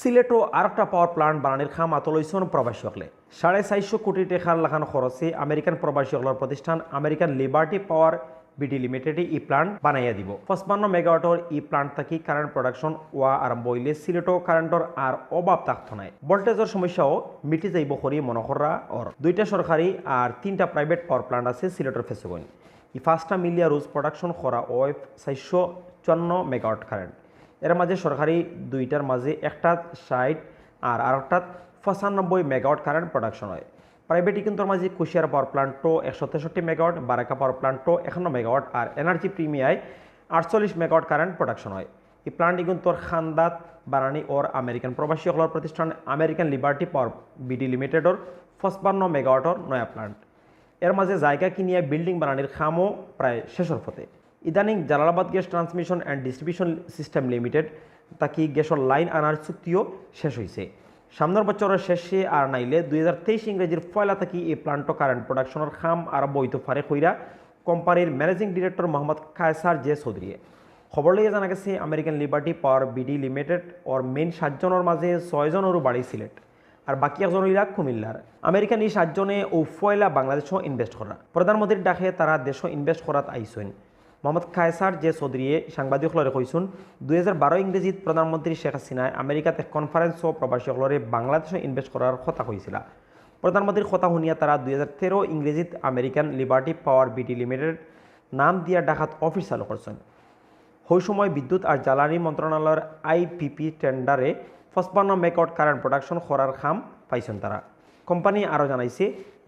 সিলেটও আর একটা power plant বানানির খাম আতলইছন প্রবাসী হলে 450 কোটি টাকার লাখান খরচে আমেরিকান প্রবাসী হলের প্রতিষ্ঠান আমেরিকান লিবার্টি পাওয়ার বিডি লিমিটেডে ই প্লান্ট বানাইয়া দিব 55 মেগাওয়াটর ই প্লান্ট থাকি কারেন্ট প্রোডাকশন ওয়া আরম্ভ হইলে সিলেটও কারেন্টর আর অভাব থাকত নাই ভোল্টেজের সমস্যাও মিটি যাইব করি মনোহররা ওর 2টা সরকারি আর 3টা প্রাইভেট পাওয়ার প্লান্ট আছে সিলেটের ফেসুগন ই 5টা মিলিয়া রোজ প্রোডাকশন করা ওয়েব 454 মেগাওয়াট কারেন্ট এর মাঝে সরকারি 2টার মাঝে একটা 60 আর আরেকটা 95 মেগাওয়াট কারেন্ট প্রোডাকশন হয় প্রাইভেট কিন্তু মাঝে কুশিয়ার পাওয়ার প্লান্টও 163 মেগাওয়াট বারাকা পাওয়ার প্লান্টও 51 মেগাওয়াট আর এনার্জি প্রিমিয়ায় 48 মেগাওয়াট কারেন্ট প্রোডাকশন হয় এই প্লান্ট কিন্তু খান্দাত বানানি ওর আমেরিকান প্রবাসী হলের প্রতিষ্ঠান আমেরিকান লিবার্টি পাওয়ার বিডি লিমিটেডর 55 মেগাওয়াটর নয়া প্লান্ট এর মাঝে জায়গা কিনিয়া বিল্ডিং বানানির খামও প্রায় শেষের পথে ইদানিং Jalalabad gas transmission and distribution system limited তাকি গ্যাসের লাইন আনার চুক্তিও শেষ হয়েছে সামনের বছরের শেষে আর নাইলে 2023 ইংরেজির পয়লা থাকি এই প্লান্ট কারেন্ট প্রোডাকশনের খাম আর বইতো ফারে কইরা কোম্পানির managing director Mohammad Kaiser J Chowdhury খবর লইয়া জানা গেছে American Liberty Power BD Limited ওর মেইন 7 জনের মাঝে 6 জনেরও বাড়ি সিলেট আর বাকি একজন ইরাক কুমিল্লার আমেরিকান এই 7 জনে ও ফয়লা বাংলাদেশও ইনভেস্ট করা প্রধানমন্ত্রীর ডাকে তারা দেশও ইনভেস্ট করাত আইসেন মোহাম্মদ কায়সার জে চৌধুরী সাংবাদিকলরে কইসুন 2012 ইংরেজিত প্রধানমন্ত্রী শেখ হাসিনায় আমেরিকাতে কনফারেন্স ও প্রবাসীসকলরে বাংলাদেশে ইনভেস্ট করার কথা কইছিল প্রধানমন্ত্রীর কথা শুনিয়া তারা 2013 ইংরেজিত American Liberty Power BD limited নাম দিয়া ডাকাত অফিস চালু করছেন ওই সময় বিদ্যুৎ আর জ্বালানি মন্ত্রণালয়ের আইপিপি টেন্ডারে 55 মেগাওয়াট কারেন্ট প্রোডাকশন করার খাম পাইছেন তারা কোম্পানি আরও জানাইছে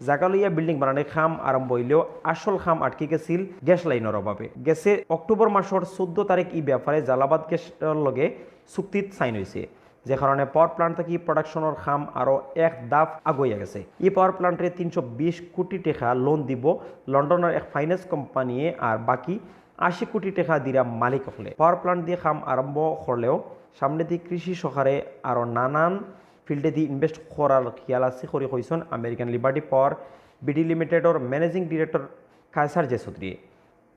জাগালইয়া বিল্ডিং বানানোর খাম আরম্ভ হইলেও আসল খাম আটকে গেছিল গ্যাস লাইনের অভাবে গেছে অক্টোবর মাসের 14 তারিখ এই ব্যাপারে জালাবাদ গ্যাসের লগে চুক্তিত সাইন হয়েছে যে কারণে পাওয়ার প্লান্ট থেকে প্রোডাকশনের খাম আরও এক দাফ আগুইয়া গেছে এই পাওয়ার প্লান্টে 320 কোটি টাকা লোন দিব লন্ডনের এক ফাইন্যান্স কোম্পানিয়ে আর বাকি 80 কোটি টাকা দিরা মালিক হলে পাওয়ার প্লান্ট দিয়ে খাম আরম্ভ করলেও সামনে দিয়ে কৃষি সহারে আরও নানান ফিল্ডে দিয়ে ইনভেস্ট করার খেয়াল আছে করে কইছেন আমেরিকান লিবার্টি পাওয়ার বিডি লিমিটেডর managing director Kaiser J Chowdhury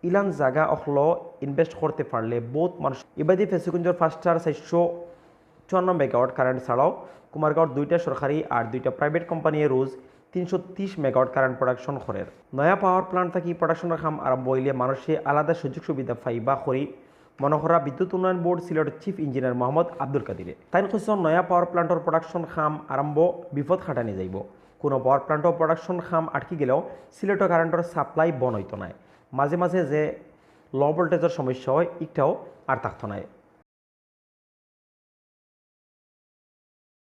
ইলান জায়গা অখলো ইনভেস্ট করতে পারলে বহুত মানুষ ইবাদি ফেসুকুঞ্জর 5টার 454 মেগাওয়াট কারেন্ট ছাড়াও কুমারগাঁওর 2টা সরকারি আর 2টা প্রাইভেট কোম্পানি রোজ 330 মেগাওয়াট কারেন্ট প্রোডাকশন করের নয়া পাওয়ার প্লান্ট থাকি প্রোডাকশনের কাম আরম্ভ হইলে মানুষে আলাদা সুযোগ সুবিধা পাইবা করি মনোহরা বিদ্যুৎ উন্নয়ন বোর্ড সিলেটের চিফ ইঞ্জিনিয়ার মোহাম্মদ আব্দুল কাদিরে তাই কৈছেন নয়া পাওয়ার প্লান্টর প্রোডাকশন খাম আরম্ভ বিপদ খাটানি যাইব কোনো পাওয়ার প্লান্টর প্রোডাকশন খাম আটকি গেলেও সিলেটর কারেন্টর সাপ্লাই বন হইতো নাই মাঝে মাঝে যে লো ভোল্টেজের সমস্যা হয় একটাও আর থাকতো নাই